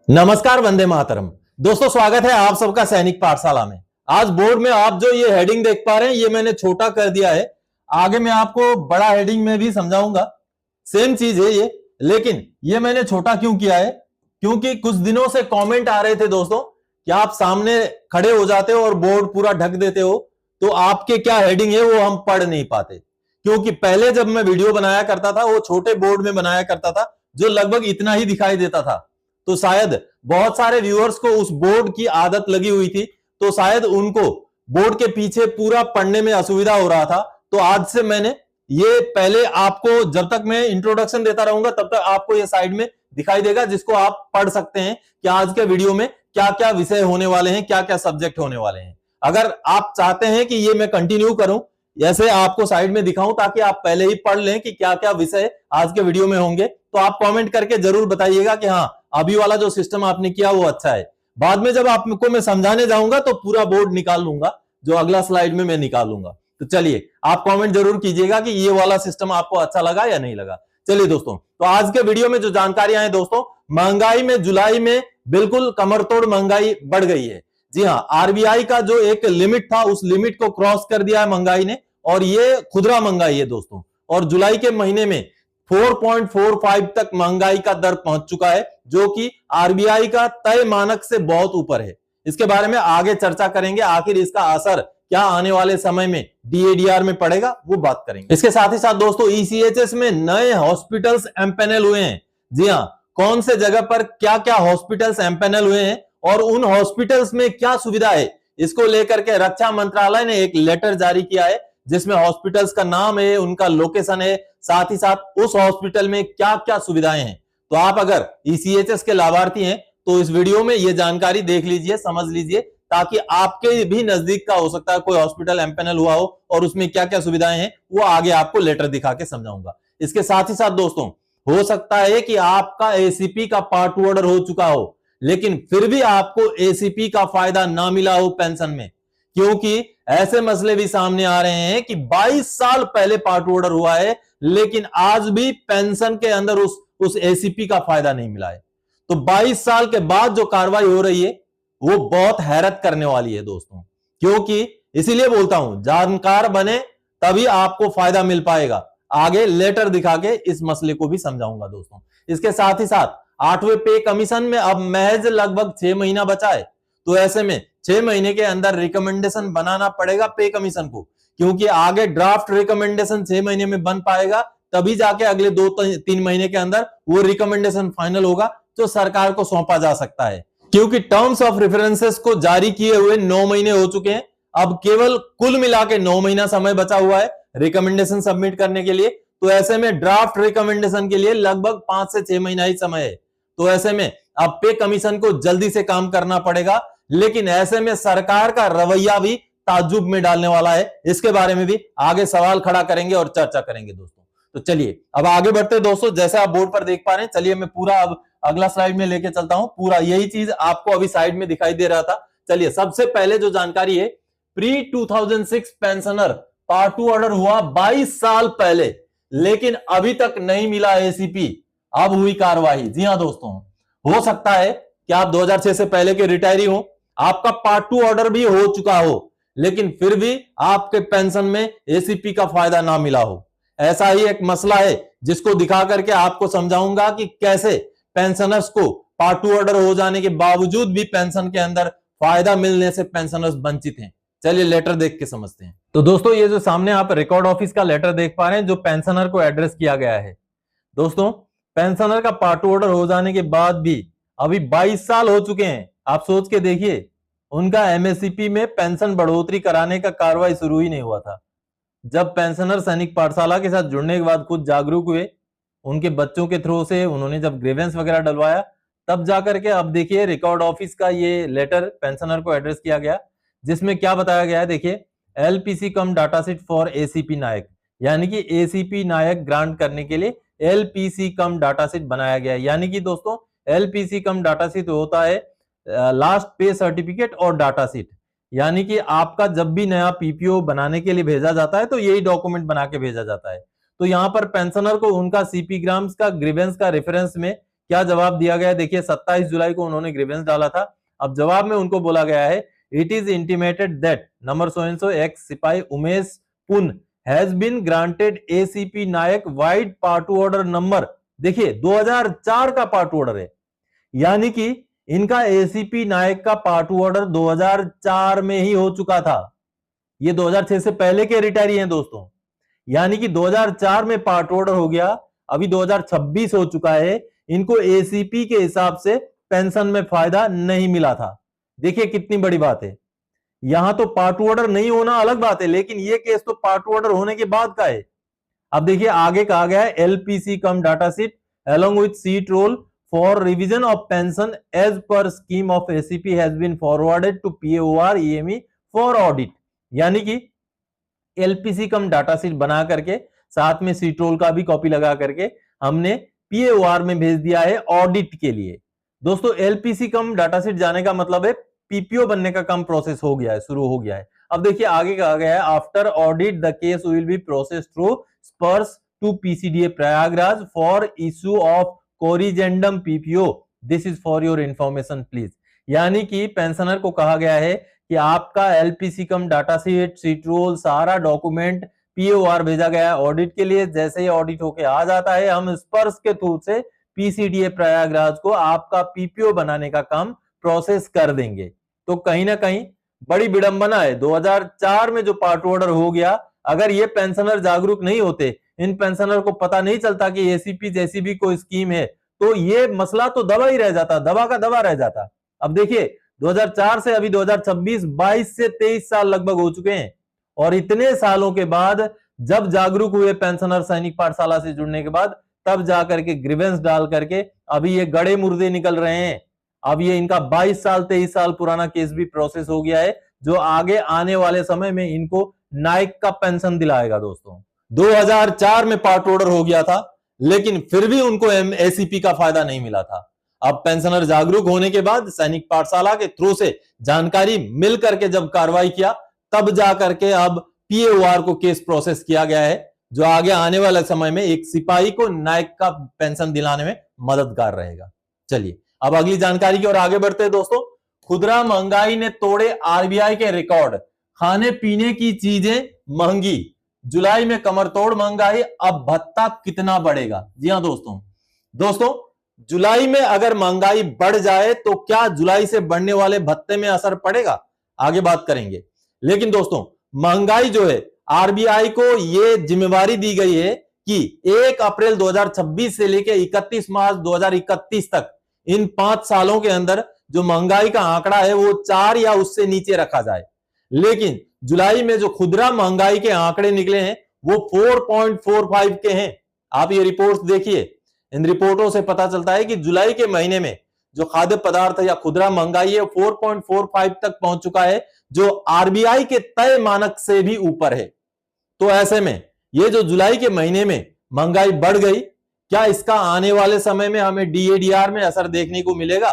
नमस्कार, वंदे मातरम। दोस्तों, स्वागत है आप सबका सैनिक पाठशाला में। आज बोर्ड में आप जो ये हेडिंग देख पा रहे हैं, ये मैंने छोटा कर दिया है। आगे मैं आपको बड़ा हेडिंग में भी समझाऊंगा। सेम चीज है ये, लेकिन ये मैंने छोटा क्यों किया है? क्योंकि कुछ दिनों से कमेंट आ रहे थे दोस्तों कि आप सामने खड़े हो जाते हो और बोर्ड पूरा ढक देते हो, तो आपके क्या हेडिंग है वो हम पढ़ नहीं पाते। क्योंकि पहले जब मैं वीडियो बनाया करता था, वो छोटे बोर्ड में बनाया करता था, जो लगभग इतना ही दिखाई देता था। तो शायद बहुत सारे व्यूअर्स को उस बोर्ड की आदत लगी हुई थी, तो शायद उनको बोर्ड के पीछे पूरा पढ़ने में असुविधा हो रहा था। तो आज से मैंने ये पहले आपको, जब तक मैं इंट्रोडक्शन देता रहूंगा तब तक आपको ये साइड में दिखाई देगा, जिसको आप पढ़ सकते हैं कि आज के वीडियो में क्या क्या विषय होने वाले हैं, क्या क्या सब्जेक्ट होने वाले हैं। अगर आप चाहते हैं कि ये मैं कंटिन्यू करूं, ऐसे आपको साइड में दिखाऊं, ताकि आप पहले ही पढ़ लें कि क्या क्या विषय आज के वीडियो में होंगे, तो आप कमेंट करके जरूर बताइएगा कि हाँ, अभी वाला जो सिस्टम आपने किया वो अच्छा है। बाद में जब आपको मैं समझाने जाऊंगा तो पूरा बोर्ड निकाल लूंगा, जो अगला स्लाइड में मैं निकालूंगा। तो चलिए, आप कमेंट जरूर कीजिएगा कि ये वाला सिस्टम आपको अच्छा लगा या नहीं लगा। चलिए दोस्तों, तो आज के वीडियो में जो जानकारियां हैं दोस्तों, महंगाई में जुलाई में बिल्कुल कमरतोड़ महंगाई बढ़ गई है। जी हाँ, आरबीआई का जो एक लिमिट था, उस लिमिट को क्रॉस कर दिया है महंगाई ने, और ये खुदरा महंगाई है दोस्तों। और जुलाई के महीने में 4.45 तक महंगाई का दर पहुंच चुका है, जो कि आरबीआई का तय मानक से बहुत ऊपर है। इसके बारे में आगे चर्चा करेंगे, आखिर इसका असर क्या आने वाले समय में डीएडीआर में पड़ेगा, वो बात करेंगे। इसके साथ ही साथ दोस्तों, ईसीएचएस में नए हॉस्पिटल्स एमपैनल हुए हैं। जी हां, कौन से जगह पर क्या क्या हॉस्पिटल्स एमपैनल हुए हैं और उन हॉस्पिटल्स में क्या सुविधा है, इसको लेकर के रक्षा मंत्रालय ने एक लेटर जारी किया है, जिसमें हॉस्पिटल्स का नाम है, उनका लोकेशन है, साथ ही साथ उस हॉस्पिटल में क्या क्या सुविधाएं हैं। तो आप अगर ईसीएचएस के लाभार्थी हैं तो इस वीडियो में ये जानकारी देख लीजिए, समझ लीजिए, ताकि आपके भी नजदीक का हो सकता है कोई हॉस्पिटल एमपैनल हुआ हो और उसमें क्या क्या सुविधाएं हैं, वो आगे आपको लेटर दिखा के समझाऊंगा। इसके साथ ही साथ दोस्तों, हो सकता है कि आपका एसीपी का पार्ट ऑर्डर हो चुका हो, लेकिन फिर भी आपको एसीपी का फायदा ना मिला हो पेंशन में, क्योंकि ऐसे मसले भी सामने आ रहे हैं कि 22 साल पहले पार्ट ऑर्डर हुआ है, लेकिन आज भी पेंशन के अंदर उस एसीपी का फायदा नहीं मिला है। तो 22 साल के बाद जो कार्रवाई हो रही है वो बहुत हैरत करने वाली है दोस्तों, क्योंकि इसीलिए बोलता हूं, जानकार बने तभी आपको फायदा मिल पाएगा। आगे लेटर दिखा के इस मसले को भी समझाऊंगा दोस्तों। इसके साथ ही साथ 8वें पे कमीशन में अब महज लगभग 6 महीना बचा है। तो ऐसे में 6 महीने के अंदर रिकमेंडेशन बनाना पड़ेगा पे कमीशन को, क्योंकि आगे ड्राफ्ट रिकमेंडेशन 6 महीने में बन पाएगा, तभी जाके अगले 2-3 महीने के अंदर वो रिकमेंडेशन फाइनल होगा, जो सरकार को सौंपा जा सकता है। क्योंकि टर्म्स ऑफ रेफरेंसेस को जारी किए हुए 9 महीने हो चुके हैं, अब केवल कुल मिला के 9 महीना समय बचा हुआ है रिकमेंडेशन सबमिट करने के लिए। तो ऐसे में ड्राफ्ट रिकमेंडेशन के लिए लगभग 5 से 6 महीना ही समय है। तो ऐसे में अब पे कमीशन को जल्दी से काम करना पड़ेगा, लेकिन ऐसे में सरकार का रवैया भी ताज्जुब में डालने वाला है। इसके बारे में भी आगे सवाल खड़ा करेंगे और चर्चा करेंगे दोस्तों। तो चलिए अब आगे बढ़ते दोस्तों, जैसे आप बोर्ड पर देख पा रहे हैं। चलिए मैं पूरा अब अगला स्लाइड में लेके चलता हूं। पूरा यही चीज आपको अभी साइड में दिखाई दे रहा था। चलिए, सबसे पहले जो जानकारी है, प्री 2006 पेंशनर पार्ट 2 ऑर्डर हुआ 22 साल पहले, लेकिन अभी तक नहीं मिला एसीपी। अब हुई कार्रवाई। जी हां दोस्तों, हो सकता है कि आप 2006 से पहले के रिटायरी हो, आपका पार्ट 2 ऑर्डर भी हो चुका हो, लेकिन फिर भी आपके पेंशन में एसीपी का फायदा ना मिला हो। ऐसा ही एक मसला है, जिसको दिखा करके आपको समझाऊंगा कि कैसे पेंशनर्स को पार्ट 2 ऑर्डर हो जाने के बावजूद भी पेंशन के अंदर फायदा मिलने से पेंशनर्स वंचित हैं। चलिए लेटर देख के समझते हैं। तो दोस्तों, ये जो सामने आप रिकॉर्ड ऑफिस का लेटर देख पा रहे हैं, जो पेंशनर को एड्रेस किया गया है दोस्तों, पेंशनर का पार्ट 2 ऑर्डर हो जाने के बाद भी अभी 22 साल हो चुके हैं। आप सोच के देखिए, उनका एमएससीपी में पेंशन बढ़ोतरी कराने का कार्रवाई शुरू ही नहीं हुआ था। जब पेंशनर सैनिक पाठशाला के साथ जुड़ने के बाद खुद जागरूक हुए, उनके बच्चों के थ्रू से उन्होंने जब ग्रीवेंस वगैरह डलवाया, तब जाकर के अब देखिए रिकॉर्ड ऑफिस का ये लेटर पेंशनर को एड्रेस किया गया, जिसमें क्या बताया गया है। देखिए, LPC cum data sheet for ACP Nayak, यानी कि एसीपी नायक ग्रांट करने के लिए एलपीसी कम डाटा सीट बनाया गया है। यानी कि दोस्तों, एलपीसी कम डाटा सीट होता है लास्ट पे सर्टिफिकेट और डाटा सीट। यानी कि आपका जब भी नया पीपीओ बनाने के लिए भेजा जाता है, तो यही डॉक्यूमेंट बना के भेजा जाता है। तो यहां पर पेंशनर को उनका सीपी ग्राम्स का ग्रीवेंस का रेफरेंस में क्या जवाब दिया गया? देखिए 27 जुलाई को उन्होंने ग्रीवेंस डाला था। अब जवाब में उनको बोला गया है, it is intimated that number so and so ex सिपाही Umesh Pun has been granted ACP naik vide part order number. देखिए 2004 का पार्ट ऑर्डर है, यानी कि इनका एसीपी नायक का पार्ट ऑर्डर 2004 में ही हो चुका था। ये 2006 से पहले के रिटायरी हैं दोस्तों, यानी कि 2004 में पार्ट ऑर्डर हो गया, अभी 2026 हो चुका है, इनको एसीपी के हिसाब से पेंशन में फायदा नहीं मिला था। देखिए कितनी बड़ी बात है। यहां तो पार्ट ऑर्डर नहीं होना अलग बात है, लेकिन ये केस तो पार्ट ऑर्डर होने के बाद का है। अब देखिए आगे कहा गया है, LPC cum data sheet along with seat roll for revision of pension as per scheme of ACP has been forwarded to PAOR EME for audit। यानी कि एलपीसी कम डाटा शीट बना करके साथ में सीट रोल का भी copy लगा करके हमने पीएओआर में भेज दिया है ऑडिट के लिए। दोस्तों एलपीसी कम डाटा शीट जाने का मतलब है पीपीओ बनने का काम प्रोसेस हो गया है, शुरू हो गया है। अब देखिए आगे कहा गया है, after audit the case will be process through SPARSH to PCDA Prayagraj for issue of corrigendum PPO. This is for your information please. यानी कि पेंशनर को कहा गया है कि आपका LPC cum data sheet, seat roll, सारा डॉक्यूमेंट पीओआर भेजा गया है ऑडिट के लिए। जैसे ही ऑडिट होके आ जाता है, हम स्पर्श के थ्रू से पीसीडीए प्रयागराज को आपका पीपीओ बनाने का काम प्रोसेस कर देंगे। तो कहीं ना कहीं बड़ी विडंबना है, 2004 में जो पार्ट ऑर्डर हो गया, अगर ये पेंशनर जागरूक नहीं होते, इन पेंशनर को पता नहीं चलता कि एसीपी जैसी भी कोई स्कीम है, तो ये मसला तो दबा ही रह जाता, दबा का दबा रह जाता। अब देखिए 2004 से अभी 2026, 22 से 23 साल लगभग हो चुके हैं, और इतने सालों के बाद जब जागरूक हुए पेंशनर सैनिक पाठशाला से जुड़ने के बाद, तब जाकर के ग्रीवेंस डाल करके अभी ये गड़े मुर्दे निकल रहे हैं। अब ये इनका 22 साल 23 साल पुराना केस भी प्रोसेस हो गया है, जो आगे आने वाले समय में इनको नाइक का पेंशन दिलाएगा। दोस्तों 2004 में पार्ट ऑर्डर हो गया था, लेकिन फिर भी उनको एसीपी का फायदा नहीं मिला था। अब पेंशनर जागरूक होने के बाद सैनिक पाठशाला के थ्रू से जानकारी मिल करके जब कार्रवाई किया, तब जाकर के अब पीएओआर को केस प्रोसेस किया गया है, जो आगे आने वाले समय में एक सिपाही को नायक का पेंशन दिलाने में मददगार रहेगा। चलिए अब अगली जानकारी की ओर आगे बढ़ते हैं दोस्तों। खुदरा महंगाई ने तोड़े आरबीआई के रिकॉर्ड, खाने पीने की चीजें महंगी, जुलाई में कमर तोड़ महंगाई, अब भत्ता कितना बढ़ेगा? जी हां दोस्तों जुलाई में अगर महंगाई बढ़ जाए तो क्या जुलाई से बढ़ने वाले भत्ते में असर पड़ेगा? आगे बात करेंगे। लेकिन दोस्तों महंगाई जो है, आरबीआई को यह जिम्मेवारी दी गई है कि 1 अप्रैल 2026 से लेकर 31 मार्च 2031 तक, इन 5 सालों के अंदर जो महंगाई का आंकड़ा है वो 4 या उससे नीचे रखा जाए। लेकिन जुलाई में जो खुदरा महंगाई के आंकड़े निकले हैं वो 4.45 के हैं। आप ये रिपोर्ट्स देखिए, इन रिपोर्टों से पता चलता है कि जुलाई के महीने में जो खाद्य पदार्थ या खुदरा महंगाई है 4.45 तक पहुंच चुका है, जो आरबीआई के तय मानक से भी ऊपर है। तो ऐसे में ये जो जुलाई के महीने में महंगाई बढ़ गई, क्या इसका आने वाले समय में हमें डीएडीआर में असर देखने को मिलेगा?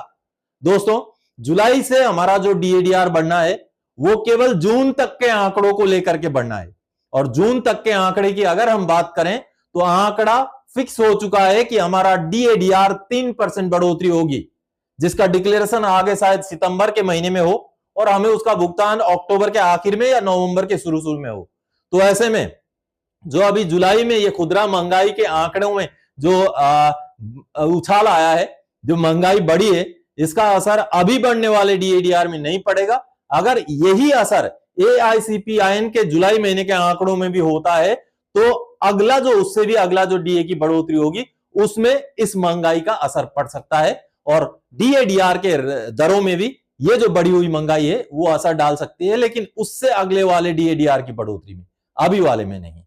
दोस्तों जुलाई से हमारा जो डीएडीआर बढ़ना है वो केवल जून तक के आंकड़ों को लेकर के बढ़ना है, और जून तक के आंकड़े की अगर हम बात करें तो आंकड़ा फिक्स हो चुका है कि हमारा डीएडीआर 3% बढ़ोतरी होगी, जिसका डिक्लेरेशन आगे शायद सितंबर के महीने में हो और हमें उसका भुगतान अक्टूबर के आखिर में या नवंबर के शुरू में हो। तो ऐसे में जो अभी जुलाई में ये खुदरा महंगाई के आंकड़ों में जो उछाल आया है, जो महंगाई बढ़ी है, इसका असर अभी बढ़ने वाले डीएडीआर में नहीं पड़ेगा। अगर यही असर एआईसीपीआईएन के जुलाई महीने के आंकड़ों में भी होता है तो अगला जो उससे भी अगला जो डीए की बढ़ोतरी होगी उसमें इस महंगाई का असर पड़ सकता है, और डीएडीआर के दरों में भी ये जो बढ़ी हुई महंगाई है वो असर डाल सकती है, लेकिन उससे अगले वाले डीएडीआर की बढ़ोतरी में, अभी वाले में नहीं।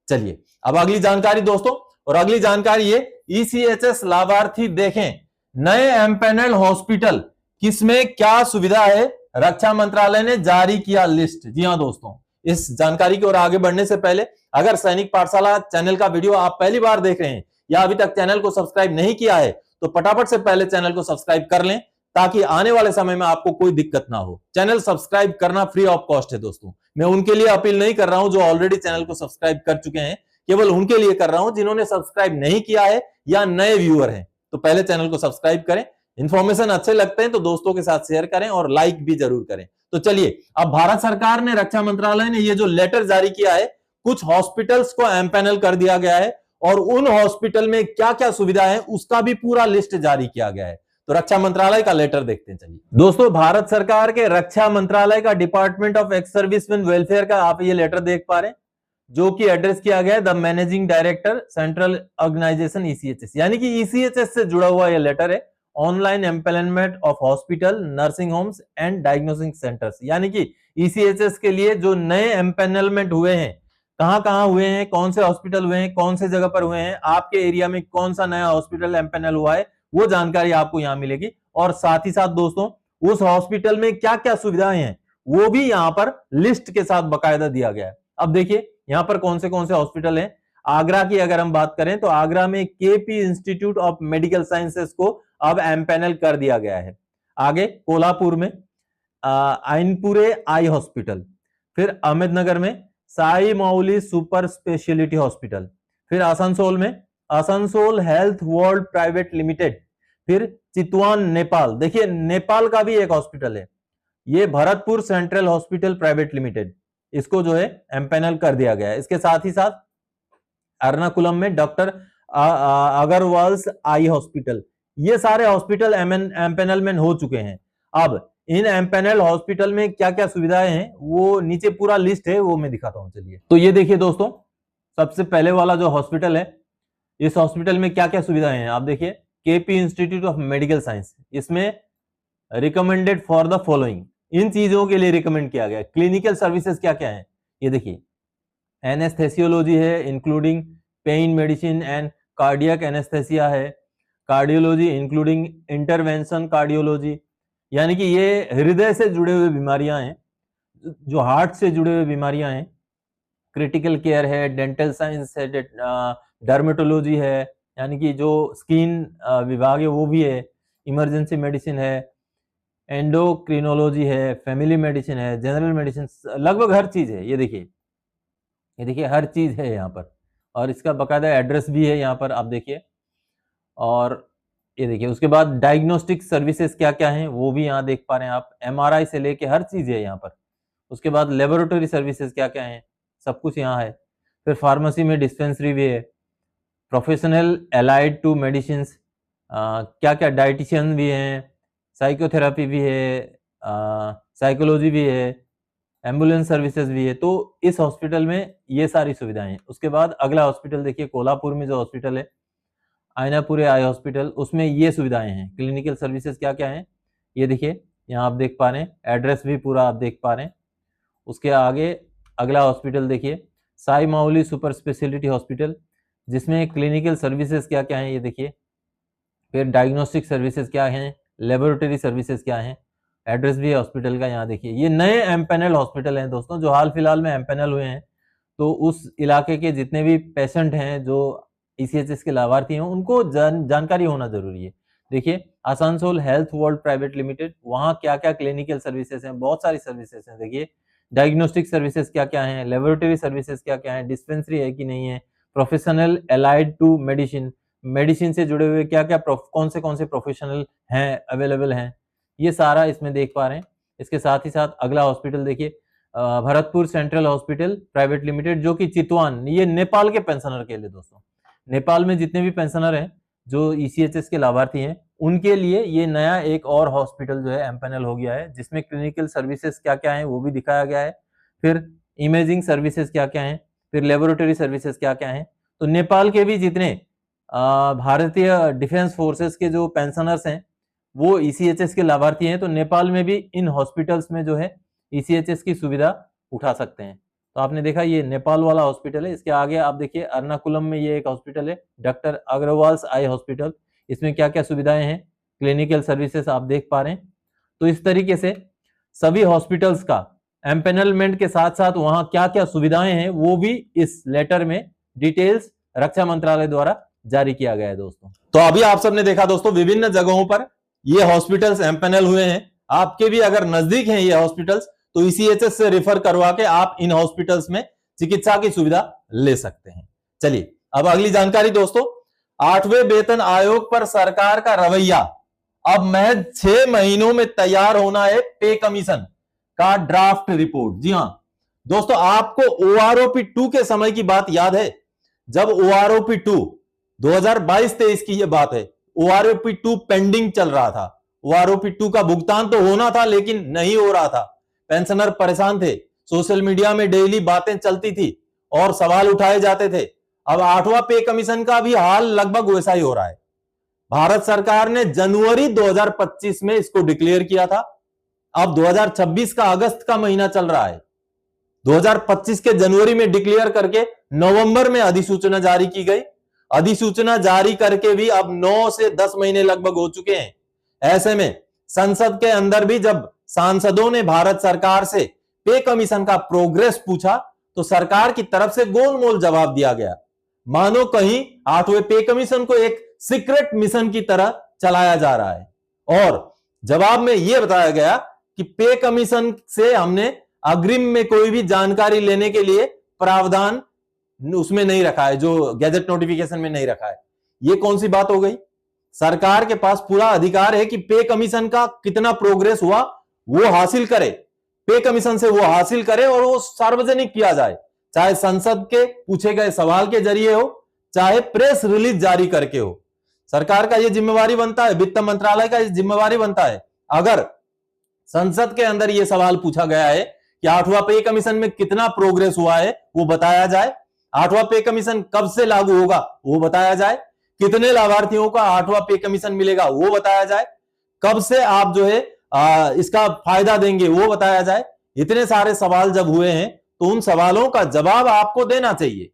चलिए अब अगली जानकारी दोस्तों, और अगली जानकारी ये ईसीएचएस लाभार्थी देखें, नए एमपैनल हॉस्पिटल किसमें क्या सुविधा है, रक्षा मंत्रालय ने जारी किया लिस्ट। जी हां दोस्तों, इस जानकारी की ओर आगे बढ़ने से पहले अगर सैनिक पाठशाला चैनल का वीडियो आप पहली बार देख रहे हैं या अभी तक चैनल को सब्सक्राइब नहीं किया है तो फटाफट से पहले चैनल को सब्सक्राइब कर लें, ताकि आने वाले समय में आपको कोई दिक्कत ना हो। चैनल सब्सक्राइब करना फ्री ऑफ कॉस्ट है दोस्तों। मैं उनके लिए अपील नहीं कर रहा हूं जो ऑलरेडी चैनल को सब्सक्राइब कर चुके हैं, केवल उनके लिए कर रहा हूं जिन्होंने सब्सक्राइब नहीं किया है या नए व्यूअर हैं। तो पहले चैनल को सब्सक्राइब करें, इंफॉर्मेशन अच्छे लगते हैं तो दोस्तों के साथ शेयर करें और लाइक भी जरूर करें। तो चलिए, अब भारत सरकार ने, रक्षा मंत्रालय ने ये जो लेटर जारी किया है, कुछ हॉस्पिटल्स को एमपैनल कर दिया गया है और उन हॉस्पिटल में क्या क्या सुविधा है उसका भी पूरा लिस्ट जारी किया गया है। तो रक्षा मंत्रालय का लेटर देखते हैं। चलिए दोस्तों, भारत सरकार के रक्षा मंत्रालय का department of ex serviceman welfare का आप ये लेटर देख पा रहे हैं, जो कि एड्रेस किया गया है the managing director central organisation ECHS, यानी कि ईसीएचएस से जुड़ा हुआ यह लेटर है। Online empanelment of hospital, nursing homes and diagnostic centres, यानी कि ईसीएचएस के लिए जो नए एम्पैनलमेंट हुए हैं, कहां हुए हैं, कौन से हॉस्पिटल हुए हैं, कौन से जगह पर हुए हैं, आपके एरिया में कौन सा नया हॉस्पिटल एम्पैनल हुआ है, वो जानकारी आपको यहां मिलेगी। और साथ ही साथ दोस्तों, उस हॉस्पिटल में क्या क्या सुविधाएं हैं वो भी यहां पर लिस्ट के साथ बकायदा दिया गया है। अब देखिए यहां पर कौन से हॉस्पिटल हैं। आगरा की अगर हम बात करें तो आगरा में KP institute of medical sciences को अब एम्पैनल कर दिया गया है। आगे कोल्हापुर में आइनपुरे आई हॉस्पिटल, फिर अहमदनगर में Sai Mauli super speciality hospital, फिर आसनसोल में Asansol health world private limited, फिर चितवान नेपाल, देखिए नेपाल का भी एक हॉस्पिटल है, ये Bharatpur central hospital private limited, इसको जो है एम्पैनल कर दिया गया है। इसके साथ ही साथ एर्नाकुलम में डॉक्टर अग्रवाल्स आई हॉस्पिटल, ये सारे हॉस्पिटल एम्पैनलमेंट हो चुके हैं। अब इन एम्पैनल हॉस्पिटल में क्या क्या सुविधाएं हैं वो नीचे पूरा लिस्ट है, वो मैं दिखाता हूं। चलिए, तो ये देखिए दोस्तों, सबसे पहले वाला जो हॉस्पिटल है, इस हॉस्पिटल में क्या क्या सुविधाएं हैं आप देखिए। KP institute of medical science, इसमें रिकमेंडेड फॉर द फॉलोइंग, इन चीजों के लिए रिकमेंड किया गया। क्लिनिकल सर्विसेज क्या क्या है ये देखिए, एनेस्थेसियोलॉजी है including pen medicine and cardiac anaesthesia है, कार्डियोलॉजी इंक्लूडिंग इंटरवेंशन कार्डियोलॉजी, यानी कि ये हृदय से जुड़े हुए बीमारियां हैं, जो हार्ट से जुड़े हुए बीमारियां हैं। क्रिटिकल केयर है, डेंटल साइंस है, डर्मेटोलॉजी है, यानी कि जो स्किन विभाग है वो भी है, इमरजेंसी मेडिसिन है, एंडोक्रिनोलॉजी है, फैमिली मेडिसिन है, जनरल मेडिसिन, लगभग हर चीज है। ये देखिए हर चीज है यहाँ पर, और इसका बकायदा एड्रेस भी है यहाँ पर, आप देखिए। और ये देखिए उसके बाद डायग्नोस्टिक सर्विसेज क्या क्या हैं वो भी यहाँ देख पा रहे हैं आप, एमआरआई से लेके हर चीज है यहाँ पर। उसके बाद लेबोरेटरी सर्विसेज क्या क्या हैं, सब कुछ यहाँ है। फिर फार्मेसी में डिस्पेंसरी भी है, प्रोफेशनल एलाइड टू मेडिसिन, क्या क्या डाइटिशियन भी हैं, साइकोथेरापी भी है, साइकोलॉजी भी है, एम्बुलेंस सर्विसेज भी है। तो इस हॉस्पिटल में ये सारी सुविधाएं हैं। उसके बाद अगला हॉस्पिटल देखिए, कोल्हापुर में जो हॉस्पिटल है आयनापुरे आई हॉस्पिटल, उसमें ये सुविधाएं हैं। क्लिनिकल सर्विसेज क्या क्या हैं ये देखिए, यहाँ आप देख पा रहे हैं, एड्रेस भी पूरा आप देख पा रहे हैं। उसके आगे अगला हॉस्पिटल देखिए, Sai Mauli super speciality hospital, जिसमें क्लिनिकल सर्विसेज क्या क्या हैं ये देखिए। फिर डायग्नोस्टिक सर्विसेज क्या हैं, लेबोरेटरी सर्विसेज क्या हैं, एड्रेस भी है हॉस्पिटल का, यहाँ देखिए। ये नए एम्पैनल हॉस्पिटल हैं दोस्तों, जो हाल फिलहाल में एम्पैनल हुए हैं। तो उस इलाके के जितने भी पेशेंट हैं, जो ईसीएचएस के लाभार्थी हैं, उनको जानकारी होना जरूरी है। देखिए Asansol health world private limited, वहां क्या क्या क्लिनिकल सर्विसेज हैं, बहुत सारी सर्विसेज हैं। देखिए डायग्नोस्टिक सर्विसेज क्या क्या हैं, लेबोरेटरी सर्विसेज क्या क्या हैं, डिस्पेंसरी है कि नहीं है, professional allied to medicine, medicine से जुड़े हुए क्या क्या कौन से प्रोफेशनल हैं, अवेलेबल हैं, ये सारा इसमें देख पा रहे हैं। इसके साथ ही साथ अगला हॉस्पिटल देखिए, Bharatpur central hospital private limited, जो कि चितवान, ये नेपाल के पेंशनर के लिए दोस्तों, नेपाल में जितने भी पेंशनर हैं जो ईसीएचएस के लाभार्थी हैं, उनके लिए ये नया एक और हॉस्पिटल जो है एम्पैनल हो गया है, जिसमें क्लिनिकल सर्विसेज क्या क्या हैं वो भी दिखाया गया है। फिर इमेजिंग सर्विसेज क्या क्या हैं, फिर लेबोरेटरी सर्विसेज क्या क्या हैं। तो नेपाल के भी जितने भारतीय डिफेंस फोर्सेस के जो पेंशनर्स हैं वो ईसीएचएस के लाभार्थी हैं, तो नेपाल में भी इन हॉस्पिटल्स में जो है ईसीएचएस की सुविधा उठा सकते हैं। तो आपने देखा ये नेपाल वाला हॉस्पिटल है। इसके आगे आप देखिए एर्नाकुलम में ये एक हॉस्पिटल है, डॉक्टर अग्रवाल्स आई हॉस्पिटल, इसमें क्या क्या सुविधाएं हैं, क्लिनिकल सर्विसेज आप देख पा रहे हैं। तो इस तरीके से सभी हॉस्पिटल्स का एम्पैनलमेंट के साथ साथ वहां क्या क्या सुविधाएं हैं वो भी इस लेटर में डिटेल्स रक्षा मंत्रालय द्वारा जारी किया गया है दोस्तों। तो अभी आप सबने देखा दोस्तों, विभिन्न जगहों पर ये हॉस्पिटल्स एम्पैनल हुए हैं। आपके भी अगर नजदीक हैं ये हॉस्पिटल्स, तो ईसीएचएस से रेफर करवा के आप इन हॉस्पिटल्स में चिकित्सा की सुविधा ले सकते हैं। चलिए अब अगली जानकारी दोस्तों, 8वें वेतन आयोग पर सरकार का रवैया। अब महज 6 महीनों में तैयार होना है पे कमीशन का ड्राफ्ट रिपोर्ट। जी हां दोस्तों, आपको OROP 2 के समय की बात याद है, जब OROP 2 2022-23 की यह बात है, OROP 2 पेंडिंग चल रहा था। OROP 2 का भुगतान तो होना था लेकिन नहीं हो रहा था। पेंशनर परेशान थे, सोशल मीडिया में डेली बातें चलती थी और सवाल उठाए जाते थे। अब 8वां पे कमीशन का भी हाल लगभग वैसा ही हो रहा है। भारत सरकार ने जनवरी 2025 में इसको डिक्लेयर किया था। अब 2026 का अगस्त का महीना चल रहा है। 2025 के जनवरी में डिक्लेयर करके नवंबर में अधिसूचना जारी की गई। अधिसूचना जारी करके भी अब 9 से 10 महीने लगभग हो चुके हैं। ऐसे में संसद के अंदर भी जब सांसदों ने भारत सरकार से पे कमीशन का प्रोग्रेस पूछा तो सरकार की तरफ से गोलमोल जवाब दिया गया, मानो कहीं 8वें पे कमीशन को एक सीक्रेट मिशन की तरह चलाया जा रहा है। और जवाब में यह बताया गया कि पे कमीशन से हमने अग्रिम में कोई भी जानकारी लेने के लिए प्रावधान उसमें नहीं रखा है, जो गैजेट नोटिफिकेशन में नहीं रखा है। यह कौन सी बात हो गई? सरकार के पास पूरा अधिकार है कि पे कमीशन का कितना प्रोग्रेस हुआ वो हासिल करे, पे कमीशन से वो हासिल करे और वो सार्वजनिक किया जाए, चाहे संसद के पूछे गए सवाल के जरिए हो, चाहे प्रेस रिलीज जारी करके हो। सरकार का यह जिम्मेवारी बनता है, वित्त मंत्रालय का यह जिम्मेवारी बनता है, अगर संसद के अंदर यह सवाल पूछा गया है कि 8वां पे कमीशन में कितना प्रोग्रेस हुआ है वो बताया जाए, 8वां पे कमीशन कब से लागू होगा वो बताया जाए, कितने लाभार्थियों को 8वां पे कमीशन मिलेगा वो बताया जाए, कब से आप जो है इसका फायदा देंगे वो बताया जाए। इतने सारे सवाल जब हुए हैं तो उन सवालों का जवाब आपको देना चाहिए।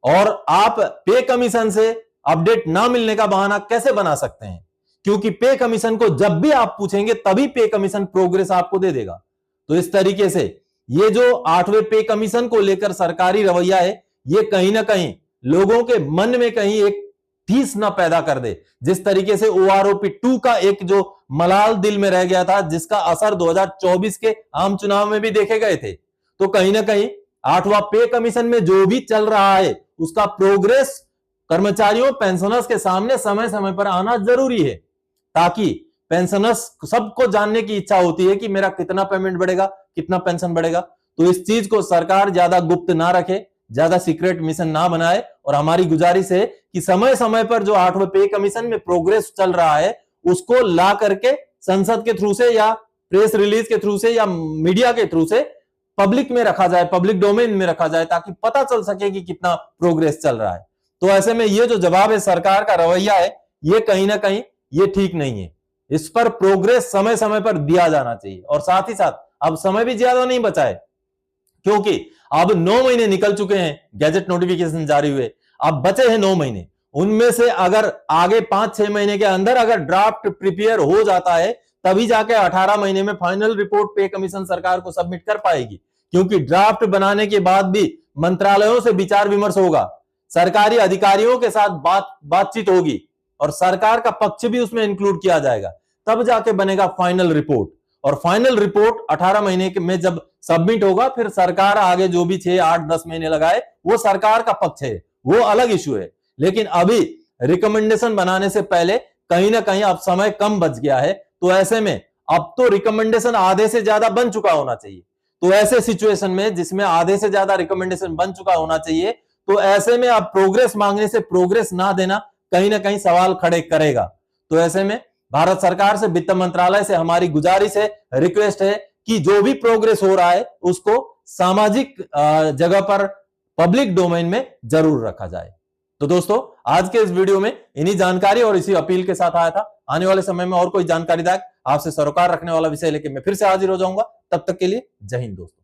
और आप पे कमीशन से अपडेट ना मिलने का बहाना कैसे बना सकते हैं? क्योंकि पे कमीशन को जब भी आप पूछेंगे तभी पे कमीशन प्रोग्रेस आपको दे देगा। तो इस तरीके से ये जो 8वें पे कमीशन को लेकर सरकारी रवैया है, ये कहीं ना कहीं लोगों के मन में कहीं एक ठीस ना पैदा कर दे। जिस तरीके से OROP 2 का एक जो मलाल दिल में रह गया था, जिसका असर 2024 के आम चुनाव में भी देखे गए थे, तो कहीं ना कहीं 8वां पे कमीशन में जो भी चल रहा है उसका प्रोग्रेस कर्मचारियों पेंशनर्स के सामने समय समय पर आना जरूरी है, ताकि पेंशनर्स सबको जानने की इच्छा होती है कि मेरा कितना पेमेंट बढ़ेगा, कितना पेंशन बढ़ेगा। तो इस चीज को सरकार ज्यादा गुप्त ना रखे, ज्यादा सीक्रेट मिशन ना बनाए। और हमारी गुजारिश है कि समय समय पर जो 8वें पे कमीशन में प्रोग्रेस चल रहा है उसको ला करके संसद के थ्रू से या प्रेस रिलीज के थ्रू से या मीडिया के थ्रू से पब्लिक में रखा जाए, पब्लिक डोमेन में रखा जाए, ताकि पता चल सके कि कितना प्रोग्रेस चल रहा है। तो ऐसे में ये जो जवाब है सरकार का रवैया है, ये कहीं ना कहीं ये ठीक नहीं है। इस पर प्रोग्रेस समय समय पर दिया जाना चाहिए। और साथ ही साथ अब समय भी ज्यादा नहीं बचा है, क्योंकि अब 9 महीने निकल चुके हैं गैजेट नोटिफिकेशन जारी हुए, अब बचे हैं 9 महीने। उनमें से अगर आगे 5-6 महीने के अंदर अगर ड्राफ्ट प्रिपेयर हो जाता है तभी जाके 18 महीने में फाइनल रिपोर्ट पे कमीशन सरकार को सबमिट कर पाएगी। क्योंकि ड्राफ्ट बनाने के बाद भी मंत्रालयों से विचार विमर्श होगा, सरकारी अधिकारियों के साथ बातचीत होगी और सरकार का पक्ष भी उसमें इंक्लूड किया जाएगा, तब जाके बनेगा फाइनल रिपोर्ट। और फाइनल रिपोर्ट 18 महीने में जब सबमिट होगा, फिर सरकार आगे जो भी 6, 8, 10 महीने लगाए वो सरकार का पक्ष है, वो अलग इश्यू है। लेकिन अभी रिकमेंडेशन बनाने से पहले कहीं ना कहीं अब समय कम बच गया है, तो ऐसे में अब तो रिकमेंडेशन आधे से ज्यादा बन चुका होना चाहिए। तो ऐसे सिचुएशन में जिसमें आधे से ज्यादा रिकमेंडेशन बन चुका होना चाहिए, तो ऐसे में अब प्रोग्रेस मांगने से प्रोग्रेस ना देना कहीं ना कहीं सवाल खड़े करेगा। तो ऐसे में भारत सरकार से, वित्त मंत्रालय से हमारी गुजारिश है, रिक्वेस्ट है कि जो भी प्रोग्रेस हो रहा है उसको सामाजिक जगह पर पब्लिक डोमेन में जरूर रखा जाए। तो दोस्तों, आज के इस वीडियो में इन्हीं जानकारी और इसी अपील के साथ आया था। आने वाले समय में और कोई जानकारीदायक आपसे सरोकार रखने वाला विषय लेकर मैं फिर से हाजिर हो जाऊंगा। तब तक के लिए जय हिंद दोस्तों।